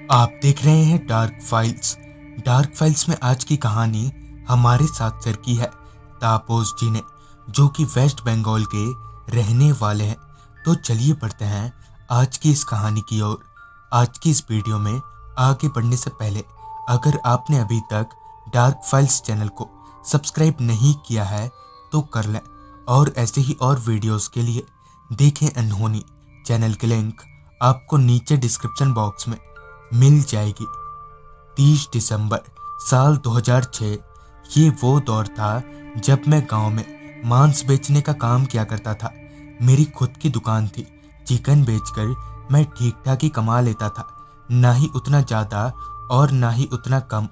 आप देख रहे हैं डार्क फाइल्स। डार्क फाइल्स में आज की कहानी हमारे साथ शेयर की है तापस जी ने, जो कि वेस्ट बंगाल के रहने वाले हैं। तो चलिए बढ़ते हैं आज की इस कहानी की ओर। आज की इस वीडियो में आगे बढ़ने से पहले अगर आपने अभी तक डार्क फाइल्स चैनल को सब्सक्राइब नहीं किया है तो कर लें, और ऐसे ही और वीडियोस के लिए देखें अनहोनी चैनल की लिंक आपको नीचे डिस्क्रिप्शन बॉक्स में मिल जाएगी। 30 दिसंबर साल 2006 ये वो दौर था जब मैं गांव में मांस बेचने का काम किया करता था। मेरी खुद की दुकान थी। चिकन बेचकर मैं ठीक ठाक ही कमा लेता था, ना ही उतना ज़्यादा और ना ही उतना कम।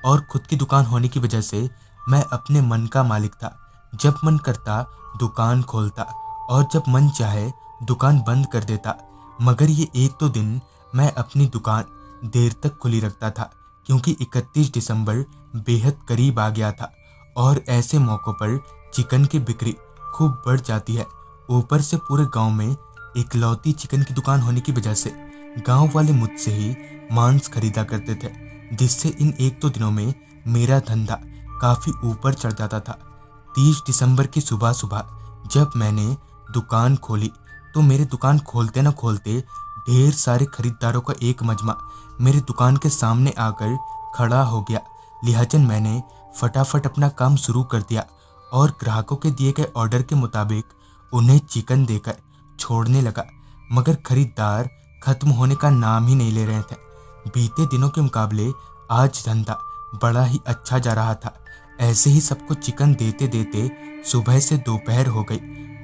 और खुद की दुकान होने की वजह से मैं अपने मन का मालिक था। जब मन करता दुकान खोलता और जब मन चाहे दुकान बंद कर देता। मगर ये एक दो दिन मैं अपनी दुकान देर तक खुली रखता था, क्योंकि 31 दिसंबर बेहद करीब आ गया था और ऐसे मौक़ों पर चिकन की बिक्री खूब बढ़ जाती है। ऊपर से पूरे गांव में इकलौती चिकन की दुकान होने की वजह से गांव वाले मुझसे ही मांस खरीदा करते थे, जिससे इन एक दो दिनों में मेरा धंधा काफ़ी ऊपर चढ़ जाता था। 30 दिसंबर की सुबह सुबह जब मैंने दुकान खोली तो मेरे दुकान खोलते न खोलते ढेर सारे खरीदारों का एक मजमा मेरी दुकान के सामने आकर खड़ा हो गया। लिहाजन मैंने फटाफट अपना काम शुरू कर दिया और ग्राहकों के दिए गए ऑर्डर के मुताबिक उन्हें चिकन देकर छोड़ने लगा। मगर खरीदार खत्म होने का नाम ही नहीं ले रहे थे। बीते दिनों के मुकाबले आज धंधा बड़ा ही अच्छा जा रहा था। ऐसे ही सबको चिकन देते देते सुबह से दोपहर हो गई।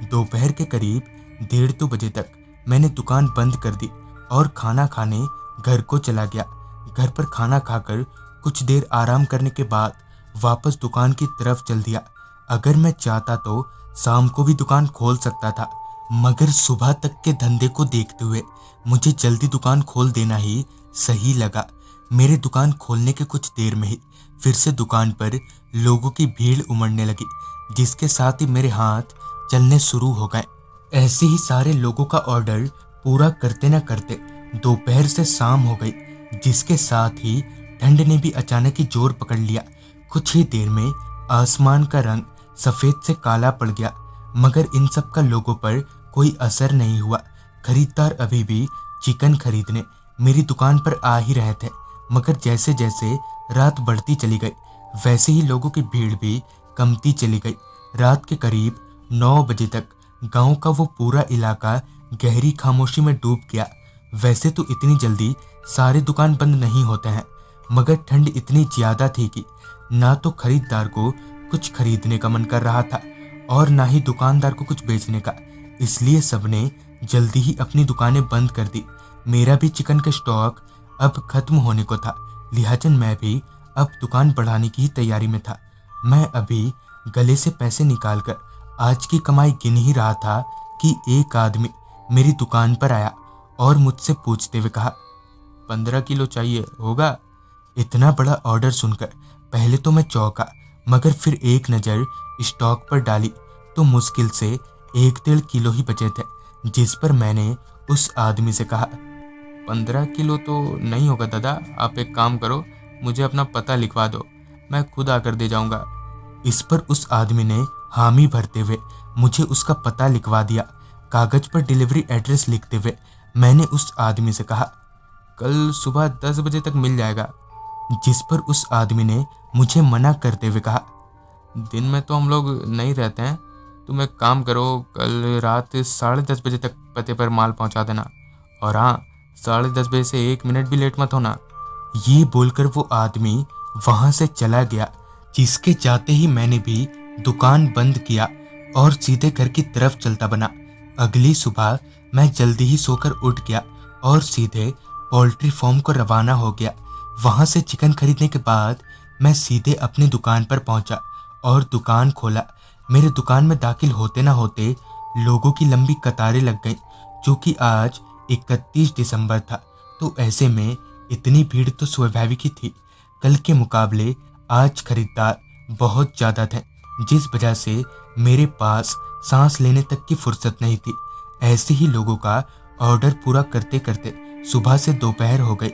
दोपहर के करीब 1:30 बजे तक मैंने दुकान बंद कर दी और खाना खाने घर को चला गया। घर पर खाना खाकर कुछ देर आराम करने के बाद वापस दुकान की तरफ चल दिया। अगर मैं चाहता तो शाम को भी दुकान खोल सकता था, मगर सुबह तक के धंधे को देखते हुए मुझे जल्दी दुकान खोल देना ही सही लगा। मेरे दुकान खोलने के कुछ देर में ही फिर से दुकान पर लोगों की भीड़ उमड़ने लगी, जिसके साथ ही मेरे हाथ चलने शुरू हो गए। ऐसे ही सारे लोगों का ऑर्डर पूरा करते न करते दोपहर से शाम हो गई, जिसके साथ ही ठंड ने भी अचानक ही जोर पकड़ लिया। कुछ ही देर में आसमान का रंग सफ़ेद से काला पड़ गया, मगर इन सब का लोगों पर कोई असर नहीं हुआ। खरीदार अभी भी चिकन खरीदने मेरी दुकान पर आ ही रहे थे, मगर जैसे जैसे रात बढ़ती चली गई वैसे ही लोगों की भीड़ भी कमती चली गई। रात के करीब 9 बजे तक गांव का वो पूरा इलाका गहरी खामोशी में डूब गया। वैसे तो इतनी जल्दी सारे दुकान बंद नहीं होते हैं, मगर ठंड इतनी ज़्यादा थी कि ना तो खरीदार को कुछ खरीदने का मन कर रहा था और ना ही दुकानदार को कुछ बेचने का। इसलिए सबने जल्दी ही अपनी दुकानें बंद कर दी। मेरा भी चिकन का स्टॉक अब खत्म होने को था, लिहाजन मैं भी अब दुकान बढ़ाने की तैयारी में था। मैं अभी गले से पैसे निकालकर आज की कमाई गिन ही रहा था कि एक आदमी मेरी दुकान पर आया और मुझसे पूछते हुए कहा, 15 किलो चाहिए होगा? इतना बड़ा ऑर्डर सुनकर पहले तो मैं चौंका, मगर फिर एक नज़र स्टॉक पर डाली तो मुश्किल से 1-1.5 किलो ही बचे थे, जिस पर मैंने उस आदमी से कहा, 15 किलो तो नहीं होगा दादा, आप एक काम करो, मुझे अपना पता लिखवा दो, मैं खुद आकर दे जाऊंगा। इस पर उस आदमी ने हामी भरते हुए मुझे उसका पता लिखवा दिया। कागज पर डिलीवरी एड्रेस लिखते हुए मैंने उस आदमी से कहा, कल सुबह 10 बजे तक मिल जाएगा। जिस पर उस आदमी ने मुझे मना करते हुए कहा, दिन में तो हम लोग नहीं रहते हैं, तुम एक काम करो, कल रात 10:30 बजे तक पते पर माल पहुंचा देना, और हाँ, 10:30 बजे से 1 मिनट भी लेट मत होना। ये बोलकर वो आदमी वहां से चला गया, जिसके जाते ही मैंने भी दुकान बंद किया और सीधे घर की तरफ चलता बना। अगली सुबह मैं जल्दी ही सोकर उठ गया और सीधे पोल्ट्री फार्म को रवाना हो गया। वहां से चिकन खरीदने के बाद मैं सीधे अपनी दुकान पर पहुंचा और दुकान खोला। मेरे दुकान में दाखिल होते ना होते लोगों की लंबी कतारें लग गईं, जो कि आज 31 दिसंबर था, तो ऐसे में इतनी भीड़ तो स्वाभाविक ही थी। कल के मुकाबले आज खरीदार बहुत ज़्यादा थे, जिस वजह से मेरे पास सांस लेने तक की फुर्सत नहीं थी। ऐसे ही लोगों का ऑर्डर पूरा करते करते सुबह से दोपहर हो गई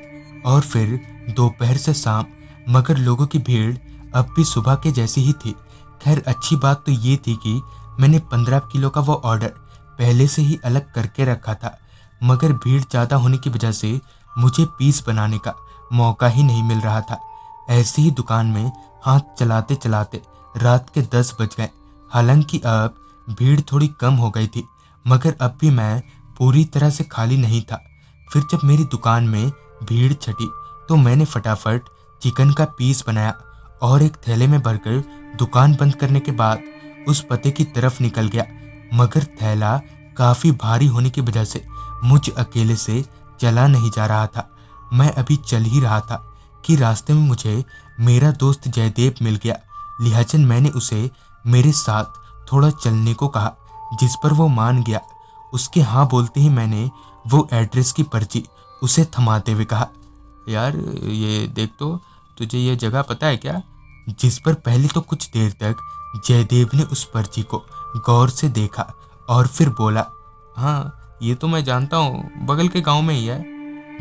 और फिर दोपहर से शाम, मगर लोगों की भीड़ अब भी सुबह के जैसी ही थी। खैर अच्छी बात तो ये थी कि मैंने 15 किलो का वो ऑर्डर पहले से ही अलग करके रखा था, मगर भीड़ ज़्यादा होने की वजह से मुझे पीस बनाने का मौका ही नहीं मिल रहा था। ऐसी ही दुकान में हाथ चलाते चलाते रात के 10 बज गए। हालांकि अब भीड़ थोड़ी कम हो गई थी, मगर अब भी मैं पूरी तरह से खाली नहीं था। फिर जब मेरी दुकान में भीड़ छटी तो मैंने फटाफट चिकन का पीस बनाया और एक थैले में भरकर दुकान बंद करने के बाद उस पते की तरफ निकल गया। मगर थैला काफ़ी भारी होने की वजह से मुझ अकेले से चला नहीं जा रहा था। मैं अभी चल ही रहा था कि रास्ते में मुझे मेरा दोस्त जयदेव मिल गया। लिहाजन मैंने उसे मेरे साथ थोड़ा चलने को कहा, जिस पर वो मान गया। उसके हाँ बोलते ही मैंने वो एड्रेस की पर्ची उसे थमाते हुए कहा, यार ये देख तो, तुझे ये जगह पता है क्या? जिस पर पहले तो कुछ देर तक जयदेव ने उस पर्ची को गौर से देखा और फिर बोला, हाँ ये तो मैं जानता हूँ, बगल के गांव में ही है।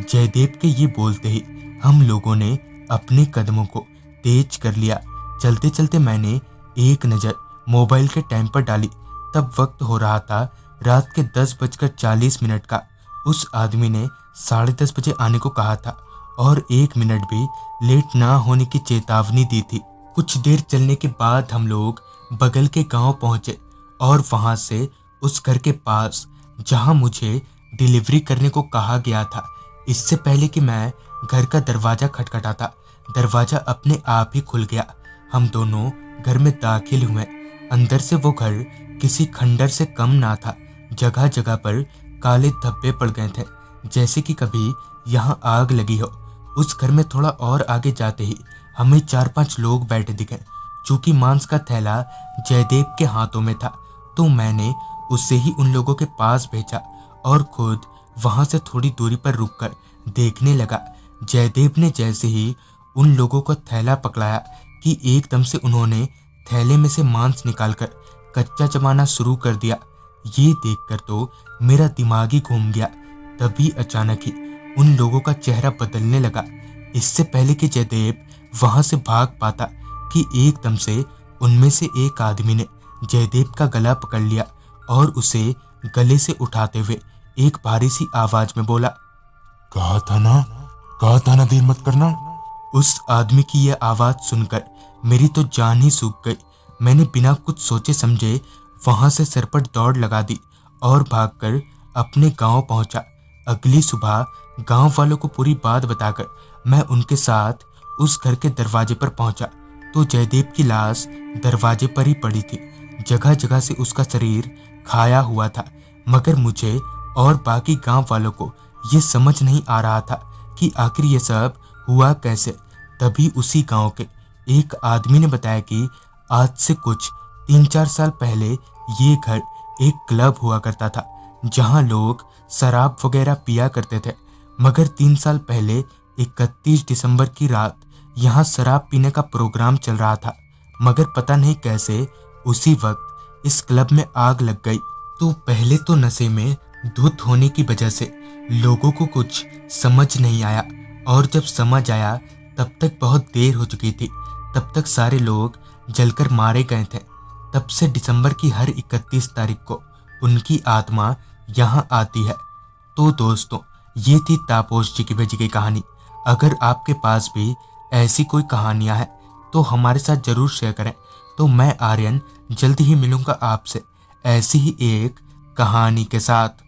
जयदेव के ये बोलते ही हम लोगों ने अपने कदमों को तेज कर लिया। चलते चलते मैंने एक नज़र मोबाइल के टाइम पर डाली। तब वक्त हो रहा था रात के 10:40 का। उस आदमी ने 10:30 बजे आने को कहा था और 1 मिनट भी लेट ना होने की चेतावनी दी थी। कुछ देर चलने के बाद हम लोग बगल के गांव पहुंचे और वहां से उस घर के पास जहां मुझे डिलीवरी करने को कहा गया था, इससे पहले कि मैं घर का दरवाजा खटखटाता, दरवाजा अपने आप ही खुल गया। हम दोनों घर में दाखिल हुए। अंदर से वो घर किसी खंडर से कम ना था। जगह जगह पर काले धब्बे पड़ गए थे, जैसे कि कभी यहाँ आग लगी हो। उस घर में थोड़ा और आगे जाते ही हमें 4-5 लोग बैठे दिखे। चूंकि मांस का थैला जयदेव के हाथों में था, तो मैंने उसे ही उन लोगों के पास भेजा और खुद वहां से थोड़ी दूरी पर रुककर देखने लगा। जयदेव ने जैसे ही उन लोगों को थैला पकड़ाया कि एकदम से उन्होंने थैले में से मांस निकालकर कच्चा चबाना शुरू कर दिया। ये देखकर तो मेरा दिमाग ही घूम गया। तभी अचानक ही उन लोगों का चेहरा बदलने लगा। इससे पहले कि जयदेव वहां से भाग पाता कि एकदम से उनमें से एक आदमी ने जयदेव का गला पकड़ लिया और उसे गले से उठाते हुए एक भारी सी आवाज में बोला, कहा था ना देर मत करना। उस आदमी की यह आवाज सुनकर मेरी तो जान ही सूख गई। मैंने बिना कुछ सोचे समझे वहां से सरपट दौड़ लगा दी और भागकर अपने गांव पहुंचा। अगली सुबह गांव वालों को पूरी बात बताकर मैं उनके साथ उस घर के दरवाजे पर पहुंचा तो जयदेव की लाश दरवाजे पर ही पड़ी थी। जगह जगह से उसका शरीर खाया हुआ था, मगर मुझे और बाकी गांव वालों को ये समझ नहीं आ रहा था कि आखिर ये सब हुआ कैसे। तभी उसी गांव के एक आदमी ने बताया कि आज से कुछ 3-4 साल पहले ये घर एक क्लब हुआ करता था, जहां लोग शराब वगैरह पिया करते थे। मगर 3 साल पहले 31 दिसंबर की रात यहाँ शराब पीने का प्रोग्राम चल रहा था, मगर पता नहीं कैसे उसी वक्त इस क्लब में आग लग गई। तो पहले तो नशे में धुत होने की वजह से लोगों को कुछ समझ नहीं आया, और जब समझ आया तब तक बहुत देर हो चुकी थी। तब तक सारे लोग जलकर मारे गए थे। तब से दिसंबर की हर 31 तारीख को उनकी आत्मा यहाँ आती है। तो दोस्तों, ये थी तापस जी की भेजी गई कहानी। अगर आपके पास भी ऐसी कोई कहानियाँ हैं तो हमारे साथ ज़रूर शेयर करें। तो मैं आर्यन जल्दी ही मिलूँगा आपसे ऐसी ही एक कहानी के साथ।